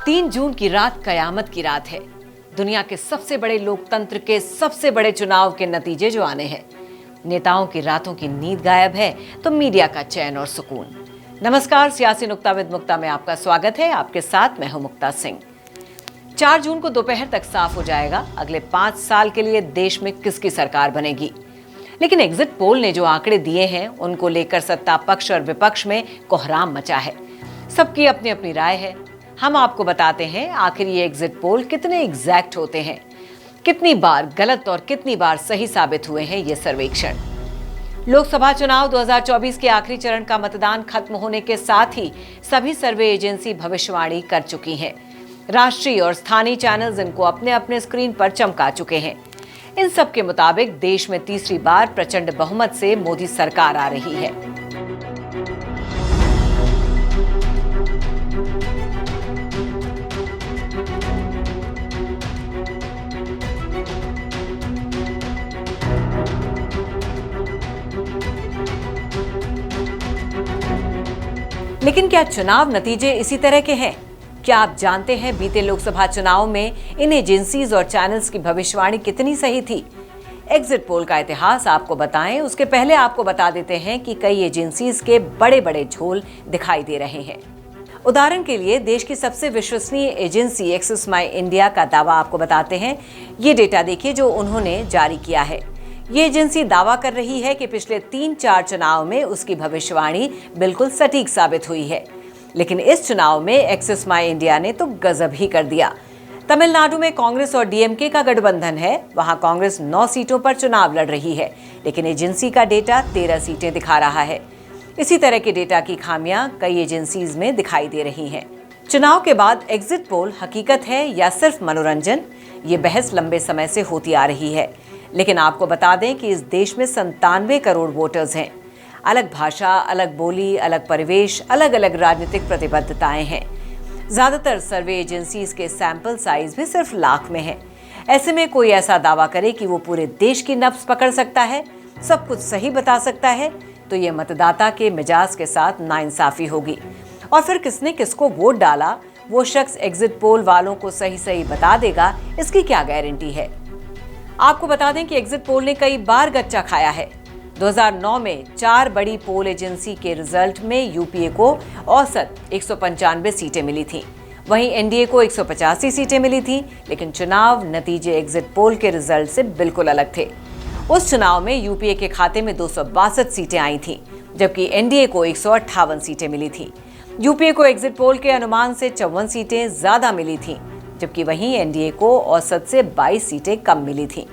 3 जून की रात कयामत की रात है। दुनिया के सबसे बड़े लोकतंत्र के सबसे बड़े चुनाव के नतीजे जो आने हैं। नेताओं की रातों की नींद गायब है तो मीडिया का चैन और सुकून। नमस्कार, सियासी नुक्ता विद मुक्ता में आपका स्वागत है। आपके साथ मैं हूं मुक्ता सिंह। 4 जून को दोपहर तक साफ हो जाएगा अगले 5 साल के लिए देश में किसकी सरकार बनेगी। लेकिन एग्जिट पोल ने जो आंकड़े दिए हैं उनको लेकर सत्ता पक्ष और विपक्ष में कोहराम मचा है। सबकी अपनी अपनी राय है। हम आपको बताते हैं आखिर ये एग्जिट पोल कितने एग्जैक्ट होते हैं, कितनी बार गलत और कितनी बार सही साबित हुए हैं ये सर्वेक्षण। लोकसभा चुनाव 2024 के आखिरी चरण का मतदान खत्म होने के साथ ही सभी सर्वे एजेंसी भविष्यवाणी कर चुकी हैं। राष्ट्रीय और स्थानीय चैनल्स इनको अपने अपने स्क्रीन पर चमका चुके हैं। इन सब के मुताबिक देश में तीसरी बार प्रचंड बहुमत से मोदी सरकार आ रही है। लेकिन क्या चुनाव नतीजे इसी तरह के हैं? क्या आप जानते हैं बीते लोकसभा चुनाव में इन एजेंसीज और चैनल्स की भविष्यवाणी कितनी सही थी? एग्जिट पोल का इतिहास आपको बताएं उसके पहले आपको बता देते हैं कि कई एजेंसीज के बड़े बड़े झोल दिखाई दे रहे हैं। उदाहरण के लिए देश की सबसे विश्वसनीय एजेंसी एक्सिस माई इंडिया का दावा आपको बताते हैं। ये डेटा देखिए जो उन्होंने जारी किया है। ये एजेंसी दावा कर रही है कि पिछले 3-4 चुनाव में उसकी भविष्यवाणी बिल्कुल सटीक साबित हुई है। लेकिन इस चुनाव में एक्सिस माई इंडिया ने तो गजब ही कर दिया। तमिलनाडु में कांग्रेस और डीएमके का गठबंधन है। वहां कांग्रेस 9 सीटों पर चुनाव लड़ रही है, लेकिन एजेंसी का डेटा 13 सीटें दिखा रहा है। इसी तरह के डेटा की खामियां कई एजेंसीज में दिखाई दे रही हैं। चुनाव के बाद एग्जिट पोल हकीकत है या सिर्फ मनोरंजन, ये बहस लंबे समय से होती आ रही है। लेकिन आपको बता दें कि इस देश में 97 करोड़ वोटर्स हैं। अलग भाषा, अलग बोली, अलग परिवेश, अलग अलग राजनीतिक प्रतिबद्धताएं हैं। ज्यादातर सर्वे एजेंसीज के सैंपल साइज भी सिर्फ लाख में है। ऐसे में कोई ऐसा दावा करे कि वो पूरे देश की नब्ज पकड़ सकता है, सब कुछ सही बता सकता है, तो ये मतदाता के मिजाज के साथ नाइंसाफी होगी। और फिर किसने किसको वोट डाला वो शख्स एग्जिट पोल वालों को सही सही बता देगा, इसकी क्या गारंटी है? आपको बता दें कि एग्जिट पोल ने कई बार गच्चा खाया है। 2009 में 4 बड़ी पोल एजेंसी के रिजल्ट में यूपीए को औसत 195 सीटें मिली थीं। वहीं एनडीए को 185 सीटें मिली थीं। लेकिन चुनाव नतीजे एग्जिट पोल के रिजल्ट से बिल्कुल अलग थे। उस चुनाव में यूपीए के खाते में 262 सीटें आई थीं, जबकि एनडीए को 158 सीटें मिली थीं। यूपीए को एग्जिट पोल के अनुमान से 54 सीटें ज्यादा मिली थीं, जबकि वहीं एनडीए को औसत से 22 सीटें कम मिली थीं।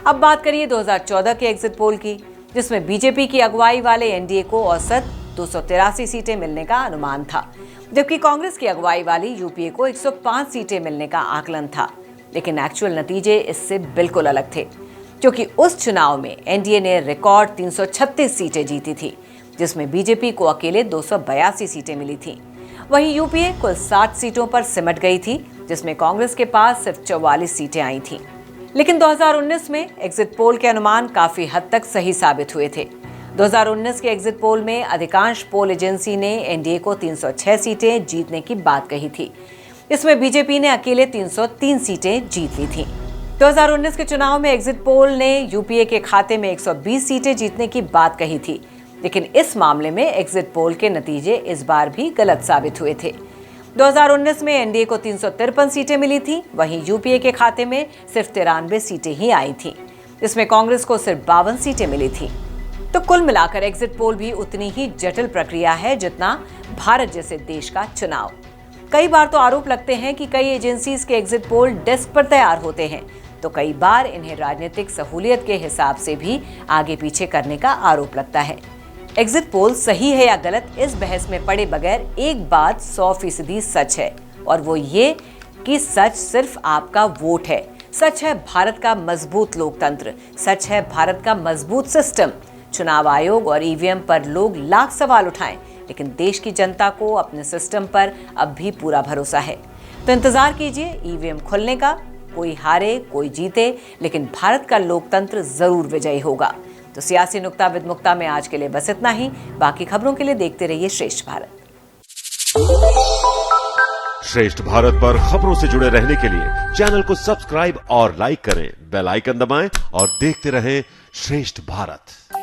अब बात करिए 2014 के एग्जिट पोल की, जिसमें बीजेपी की अगुवाई वाले एनडीए को औसत 283 सीटें मिलने का अनुमान था, जबकि कांग्रेस की अगुवाई वाली यूपीए को 105 सीटें मिलने का आकलन था। लेकिन एक्चुअल नतीजे इससे बिल्कुल अलग थे, क्योंकि उस चुनाव में एनडीए ने रिकॉर्ड 336 सीटें जीती थी, जिसमें बीजेपी को अकेले 282 सीटें मिली थी। वहीं यूपीए कुल 60 सीटों पर सिमट गई थी, जिसमें कांग्रेस के पास सिर्फ 44 सीटें आई थीं। लेकिन 2019 में एग्जिट पोल के अनुमान काफी हद तक सही साबित हुए थे। 2019 के एग्जिट पोल में अधिकांश पोल एजेंसी ने एनडीए को 306 सीटें जीतने की बात कही थी। इसमें बीजेपी ने अकेले 303 सीटें जीत ली थीं। 2019 के चुनाव में एग्जिट पोल ने यूपीए के खाते में 120 सीटें जीतने की बात कही थी। लेकिन इस मामले में एग्जिट पोल के नतीजे इस बार भी गलत साबित हुए थे। 2019 में एनडीए को 353 सीटें मिली थी, वहीं यूपीए के खाते में सिर्फ 93 सीटें ही आई थीं। इसमें कांग्रेस को सिर्फ 52 सीटें मिली थी। तो कुल मिलाकर एग्जिट पोल भी उतनी ही जटिल प्रक्रिया है जितना भारत जैसे देश का चुनाव। कई बार तो आरोप लगते हैं कि कई एजेंसीज के एग्जिट पोल डेस्क पर तैयार होते हैं, तो कई बार इन्हें राजनीतिक सहूलियत के हिसाब से भी आगे पीछे करने का आरोप लगता है। एग्जिट पोल सही है या गलत, इस बहस में पड़े बगैर एक बात 100% सच है, और वो ये कि सच सिर्फ आपका वोट है। सच है भारत का मजबूत लोकतंत्र, सच है भारत का मजबूत सिस्टम। चुनाव आयोग और ईवीएम पर लोग लाख सवाल उठाएं, लेकिन देश की जनता को अपने सिस्टम पर अब भी पूरा भरोसा है। तो इंतजार कीजिए ईवीएम खुलने का। कोई हारे कोई जीते, लेकिन भारत का लोकतंत्र जरूर विजयी होगा। तो सियासी नुक्ता विद मुक्ता में आज के लिए बस इतना ही। बाकी खबरों के लिए देखते रहिए श्रेष्ठ भारत। श्रेष्ठ भारत पर खबरों से जुड़े रहने के लिए चैनल को सब्सक्राइब और लाइक करें, बेल आइकन दबाएं और देखते रहें श्रेष्ठ भारत।